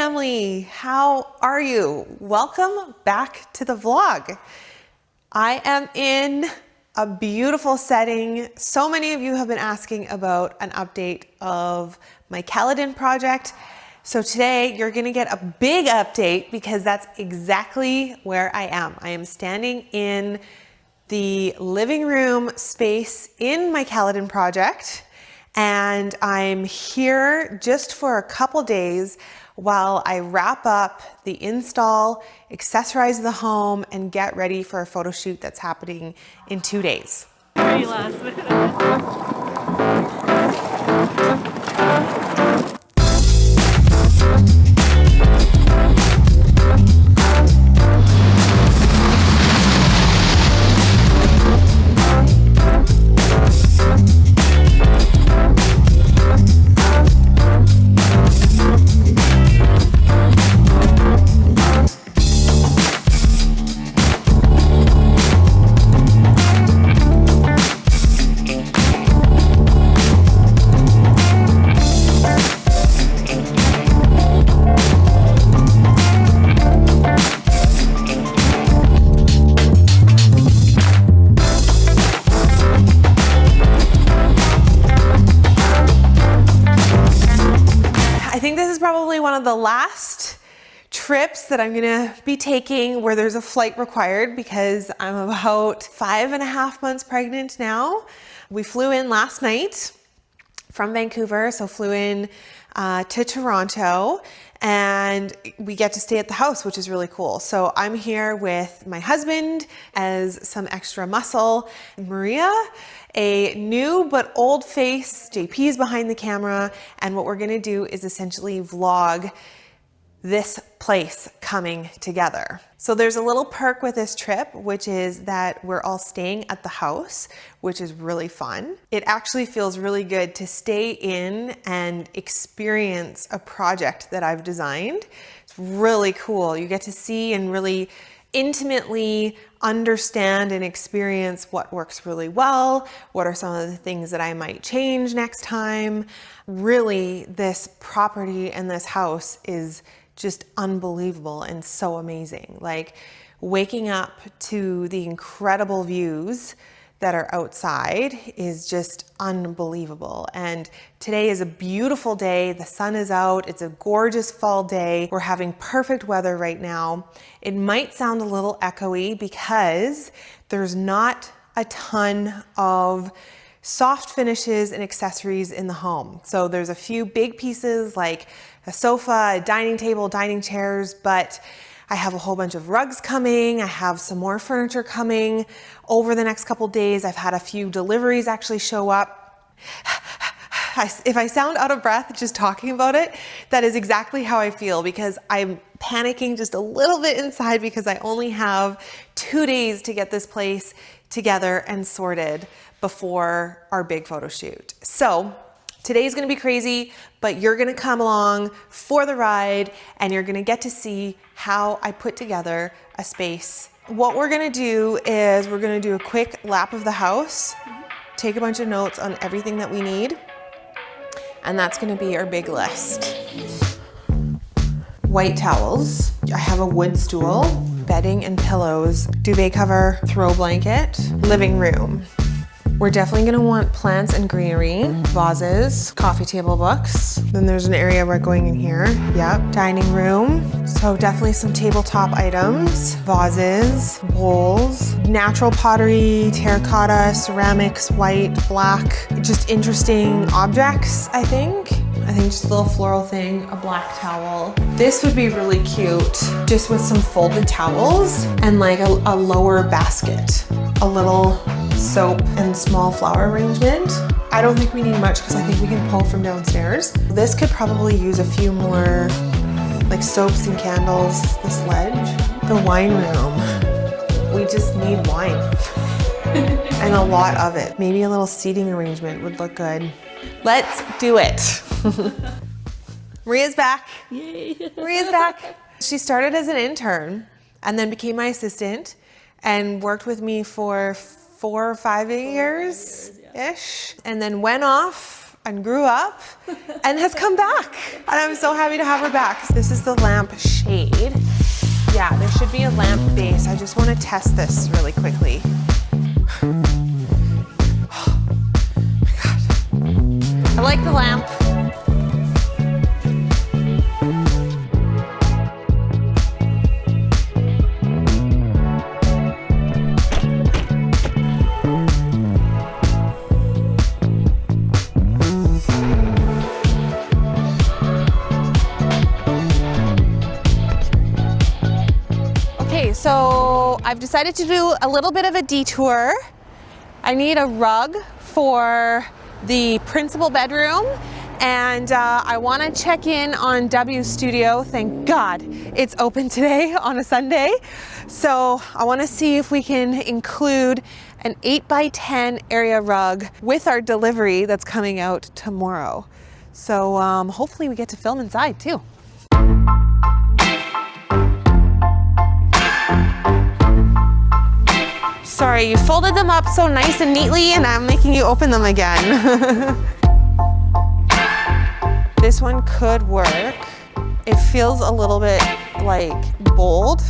family, how are you? Welcome back to the vlog. I am in a beautiful setting. So many of you have been asking about an update of my Caledon project. So today you're gonna get a big update because that's exactly where I am. I am standing in the living room space in my Caledon project, and I'm here just for a couple days while I wrap up the install, accessorize the home, and get ready for a photo shoot that's happening in 2 days. Very last minute. I think this is probably one of the last trips that I'm gonna be taking where there's a flight required because I'm about 5.5 months pregnant now. We flew in last night from Vancouver, so flew in to Toronto, and we get to stay at the house, which is really cool. So I'm here with my husband as some extra muscle, Maria, a new but old face. JP's behind the camera, and what we're gonna do is essentially vlog this place coming together. So there's a little perk with this trip, which is that we're all staying at the house, which is really fun. It actually feels really good to stay in and experience a project that I've designed. It's really cool. You get to see and really intimately understand and experience what works really well, what are some of the things that I might change next time. Really, this property and this house is just unbelievable and so amazing. Like waking up to the incredible views that are outside is just unbelievable. And today is a beautiful day. The sun is out. It's a gorgeous fall day. We're having perfect weather right now. It might sound a little echoey because there's not a ton of soft finishes and accessories in the home. So there's a few big pieces like a sofa, a dining table, dining chairs, but I have a whole bunch of rugs coming. I have some more furniture coming over the next couple days. I've had a few deliveries actually show up. If I sound out of breath just talking about it, that is exactly how I feel because I'm panicking just a little bit inside because I only have 2 days to get this place together and sorted before our big photo shoot. So today's gonna be crazy, but you're gonna come along for the ride and you're gonna get to see how I put together a space. What we're gonna do is we're gonna do a quick lap of the house, take a bunch of notes on everything that we need, and that's gonna be our big list. White towels. I have a wood stool, bedding and pillows, duvet cover, throw blanket, living room. We're definitely gonna want plants and greenery, vases, coffee table books. Then there's an area we're going in here. Yep, dining room. So definitely some tabletop items, vases, bowls, natural pottery, terracotta, ceramics, white, black. Just interesting objects, I think. I think just a little floral thing, a black towel. This would be really cute, just with some folded towels and like a lower basket. A little soap and small flower arrangement. I don't think we need much because I think we can pull from downstairs. This could probably use a few more like soaps and candles, this ledge. The wine room. We just need wine and a lot of it. Maybe a little seating arrangement would look good. Let's do it. Maria's back. Yay. Maria's back. She started as an intern and then became my assistant and worked with me for 4 or 5 years-ish. And then went off and grew up and has come back. And I'm so happy to have her back. This is the lamp shade. Yeah, there should be a lamp base. I just want to test this really quickly. Oh my God. I like the lamp. So I've decided to do a little bit of a detour. I need a rug for the principal bedroom, and I want to check in on W's studio. Thank God it's open today on a Sunday. So I want to see if we can include an 8x10 area rug with our delivery that's coming out tomorrow. So hopefully we get to film inside too. Sorry, you folded them up so nice and neatly and I'm making you open them again. This one could work. It feels a little bit like bold.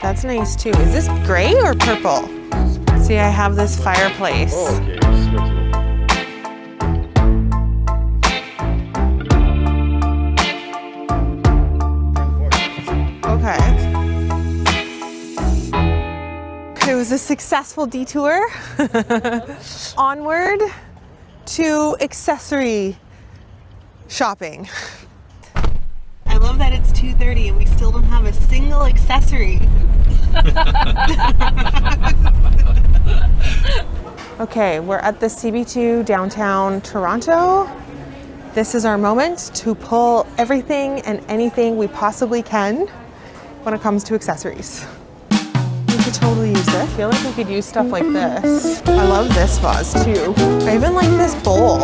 That's nice too. Is this gray or purple? See, I have this fireplace. Oh, okay. Okay. It was a successful detour. Onward to accessory shopping. I love that it's 2:30 and we still don't have a single accessory. Okay, we're at the CB2 downtown Toronto. This is our moment to pull everything and anything we possibly can when it comes to accessories. We could totally use this. I feel like we could use stuff like this. I love this vase too. I even like this bowl.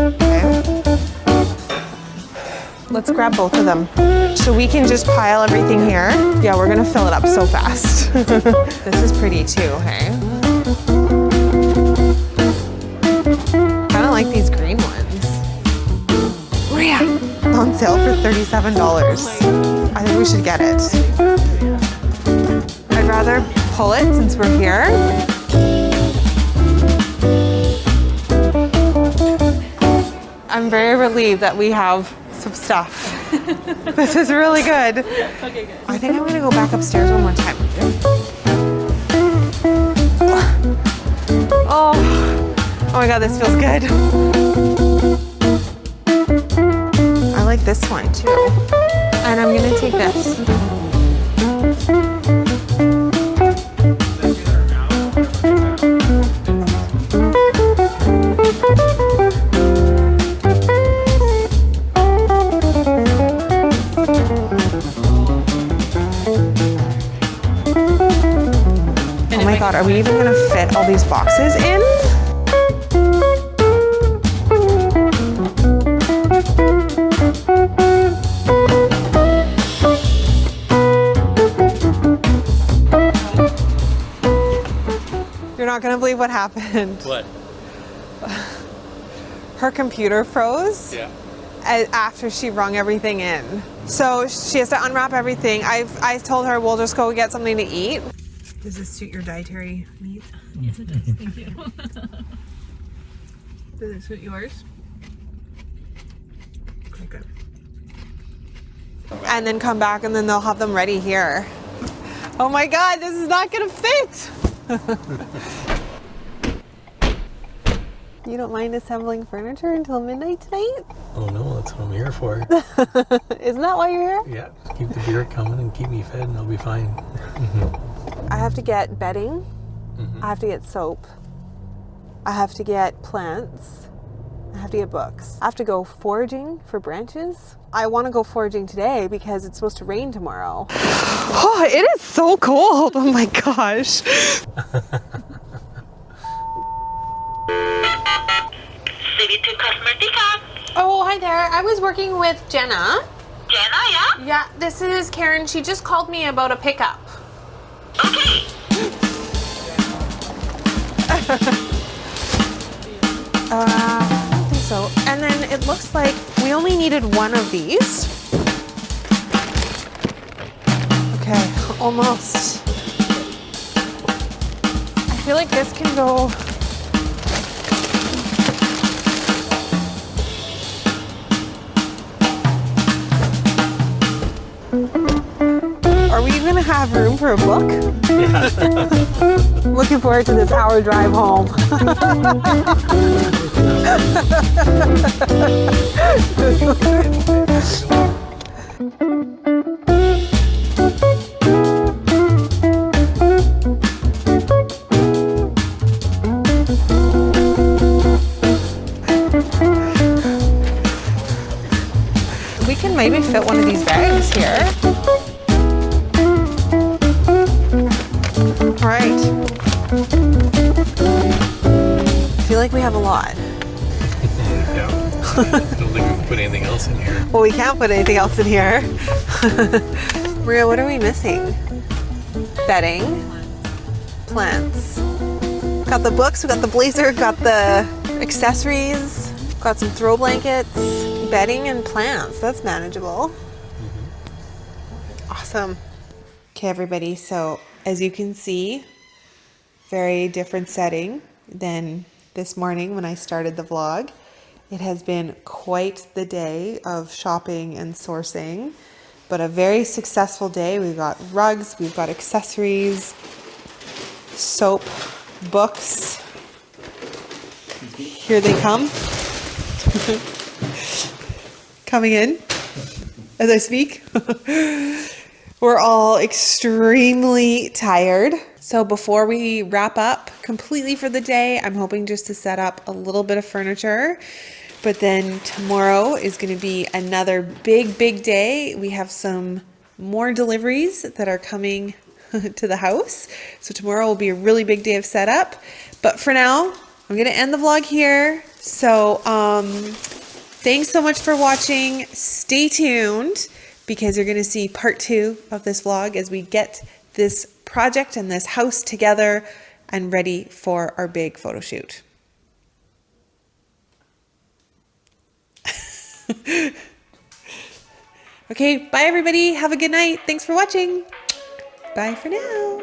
Okay. Let's grab both of them. So we can just pile everything here. Yeah, we're gonna fill it up so fast. This is pretty too, hey? Kinda like these green ones. Oh yeah, on sale for $37. I think we should get it. I'd rather pull it since we're here. I'm very relieved that we have some stuff. This is really good. Okay, good. I think I'm gonna go back upstairs one more time. Oh my God, this feels good. I like this one too. And I'm gonna take this. Oh my God, are we even gonna fit all these boxes in? You're not gonna believe what happened. What? Her computer froze. Yeah. After she rung everything in. So she has to unwrap everything. I told her we'll just go get something to eat. Does this suit your dietary needs? Yes, it does. Thank you. Does it suit yours? Okay, good. And then come back and then they'll have them ready here. Oh my God, this is not gonna fit. You don't mind assembling furniture until midnight tonight? Oh no, that's what I'm here for. Isn't that why you're here? Yeah, keep the beer coming and keep me fed and I'll be fine. I have to get bedding. I have to get soap. I have to get plants. I have to get books. I have to go foraging for branches. I want to go foraging today because it's supposed to rain tomorrow. Oh, it is so cold. Oh my gosh. CB2 customer pickup. Oh, hi there. I was working with Jenna. Jenna, yeah? Yeah, this is Karen. She just called me about a pickup. Okay. I don't think so. And then it looks like we only needed one of these. Okay, almost. I feel like this can go. Are we gonna have room for a book? Yeah. Looking forward to this hour drive home. We can maybe fit one of these bags here. All right. I feel like we have a lot. Yeah. I don't think we can put anything else in here. Well, we can't put anything else in here. Maria, what are we missing? Bedding. Plants. Got the books, we got the blazer, got the accessories, got some throw blankets, bedding and plants. That's manageable. Awesome. Okay, everybody, so as you can see, very different setting than this morning when I started the vlog. It has been quite the day of shopping and sourcing, but a very successful day. We've got rugs, we've got accessories, soap, books. Here they come. Coming in as I speak. We're all extremely tired. So before we wrap up completely for the day, I'm hoping just to set up a little bit of furniture. But then tomorrow is going to be another big, big day. We have some more deliveries that are coming to the house. So tomorrow will be a really big day of setup. But for now, I'm going to end the vlog here. So thanks so much for watching. Stay tuned, because you're going to see part 2 of this vlog as we get this project and this house together and ready for our big photo shoot. Okay, bye everybody. Have a good night. Thanks for watching. Bye for now.